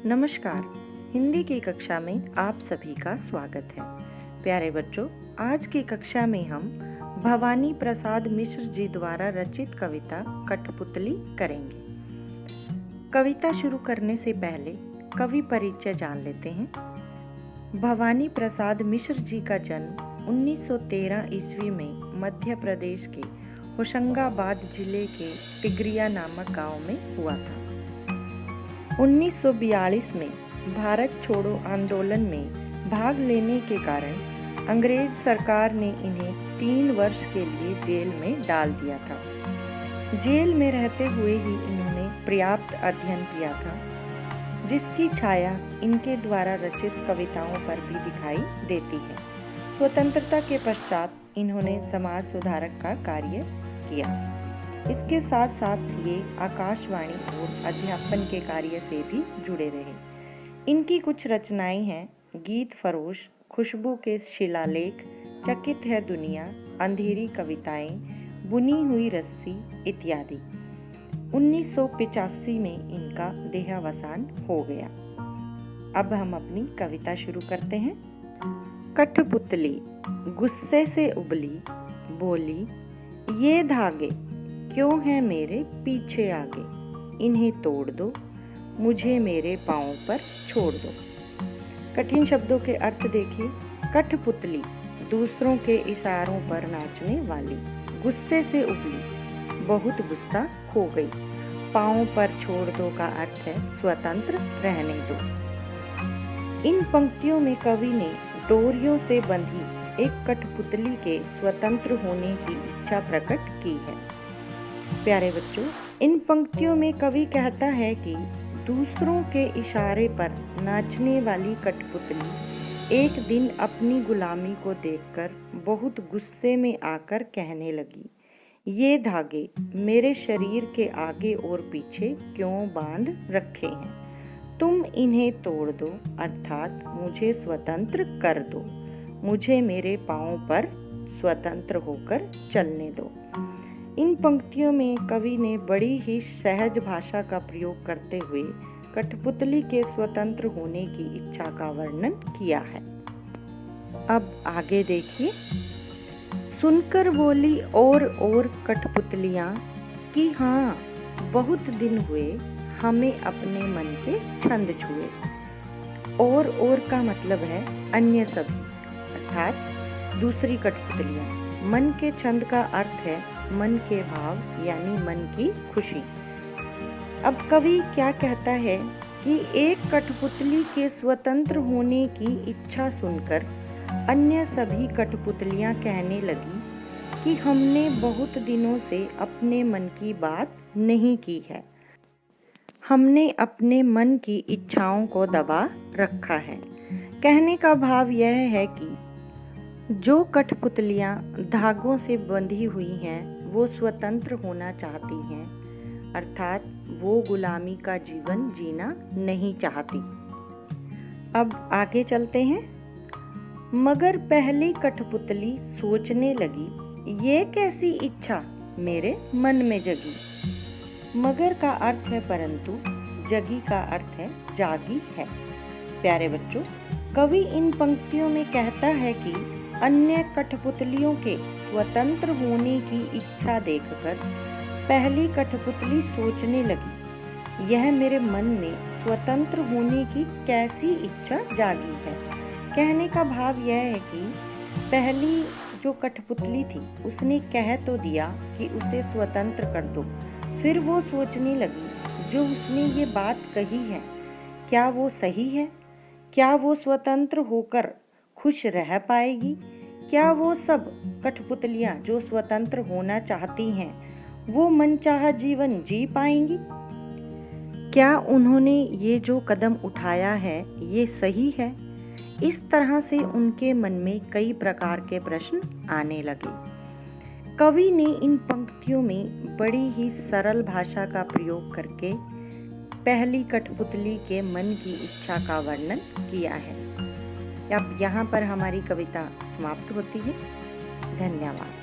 नमस्कार। हिंदी की कक्षा में आप सभी का स्वागत है। प्यारे बच्चों, आज की कक्षा में हम भवानी प्रसाद मिश्र जी द्वारा रचित कविता कठपुतली करेंगे। कविता शुरू करने से पहले कवि परिचय जान लेते हैं। भवानी प्रसाद मिश्र जी का जन्म 1913 ईस्वी में मध्य प्रदेश के होशंगाबाद जिले के टिगरिया नामक गांव में हुआ था। 1942 में भारत छोड़ो आंदोलन में भाग लेने के कारण अंग्रेज सरकार ने इन्हें 3 वर्ष के लिए जेल में डाल दिया था। जेल में रहते हुए ही इन्होंने पर्याप्त अध्ययन किया था, जिसकी छाया इनके द्वारा रचित कविताओं पर भी दिखाई देती है। स्वतंत्रता के पश्चात इन्होंने समाज सुधारक का कार्य किया। इसके साथ साथ ये आकाशवाणी और अध्यापन के कार्य से भी जुड़े रहे। इनकी कुछ रचनाएं हैं गीत फरोश, खुशबू के शिलालेख, चकित है दुनिया, अंधेरी कविताएं, बुनी हुई रस्सी इत्यादि। 1985 में इनका देहावसान हो गया। अब हम अपनी कविता शुरू करते हैं। कठपुतली गुस्से से उबली, बोली ये धागे क्यों है मेरे पीछे आगे, इन्हें तोड़ दो, मुझे मेरे पाँव पर छोड़ दो। कठिन शब्दों के अर्थ देखिए। कठपुतली दूसरों के इशारों पर नाचने वाली, गुस्से से उबली बहुत गुस्सा हो गई, पाँव पर छोड़ दो का अर्थ है स्वतंत्र रहने दो। इन पंक्तियों में कवि ने डोरियों से बंधी एक कठपुतली के स्वतंत्र होने की इच्छा प्रकट की है। प्यारे बच्चों, इन पंक्तियों में कवि कहता है कि दूसरों के इशारे पर नाचने वाली कठपुतली एक दिन अपनी गुलामी को देखकर बहुत गुस्से में आकर कहने लगी, ये धागे मेरे शरीर के आगे और पीछे क्यों बांध रखे हैं, तुम इन्हें तोड़ दो, अर्थात मुझे स्वतंत्र कर दो, मुझे मेरे पाँव पर स्वतंत्र होकर चलने दो। इन पंक्तियों में कवि ने बड़ी ही सहज भाषा का प्रयोग करते हुए कठपुतली के स्वतंत्र होने की इच्छा का वर्णन किया है। अब आगे देखिए। सुनकर बोली और कठपुतलियाँ कि हाँ बहुत दिन हुए हमें अपने मन के छंद छुए। और का मतलब है अन्य सभी, अर्थात दूसरी कठपुतलियाँ। मन के छंद का अर्थ है मन के भाव यानी मन की खुशी। अब कवि क्या कहता है कि एक कठपुतली के स्वतंत्र होने की इच्छा सुनकर अन्य सभी कठपुतलियां कहने लगी कि हमने बहुत दिनों से अपने मन की बात नहीं की है, हमने अपने मन की इच्छाओं को दबा रखा है। कहने का भाव यह है कि जो कठपुतलियां धागों से बंधी हुई हैं वो स्वतंत्र होना चाहती हैं, अर्थात वो गुलामी का जीवन जीना नहीं चाहती। अब आगे चलते हैं। मगर पहली कठपुतली सोचने लगी, ये कैसी इच्छा मेरे मन में जगी। मगर का अर्थ है परंतु, जगी का अर्थ है जागी है। प्यारे बच्चों, कवि इन पंक्तियों में कहता है कि अन्य कठपुतलियों के स्वतंत्र होने की इच्छा देखकर पहली कठपुतली सोचने लगी, यह मेरे मन में स्वतंत्र होने की कैसी इच्छा जागी है। कहने का भाव यह है कि पहली जो कठपुतली थी उसने कह तो दिया कि उसे स्वतंत्र कर दो, फिर वो सोचने लगी जो उसने ये बात कही है क्या वो सही है, क्या वो स्वतंत्र होकर खुश रह पाएगी, क्या वो सब कठपुतलियाँ जो स्वतंत्र होना चाहती हैं वो मनचाहा जीवन जी पाएंगी, क्या उन्होंने ये जो कदम उठाया है ये सही है। इस तरह से उनके मन में कई प्रकार के प्रश्न आने लगे। कवि ने इन पंक्तियों में बड़ी ही सरल भाषा का प्रयोग करके पहली कठपुतली के मन की इच्छा का वर्णन किया है। अब यहाँ पर हमारी कविता समाप्त होती है। धन्यवाद।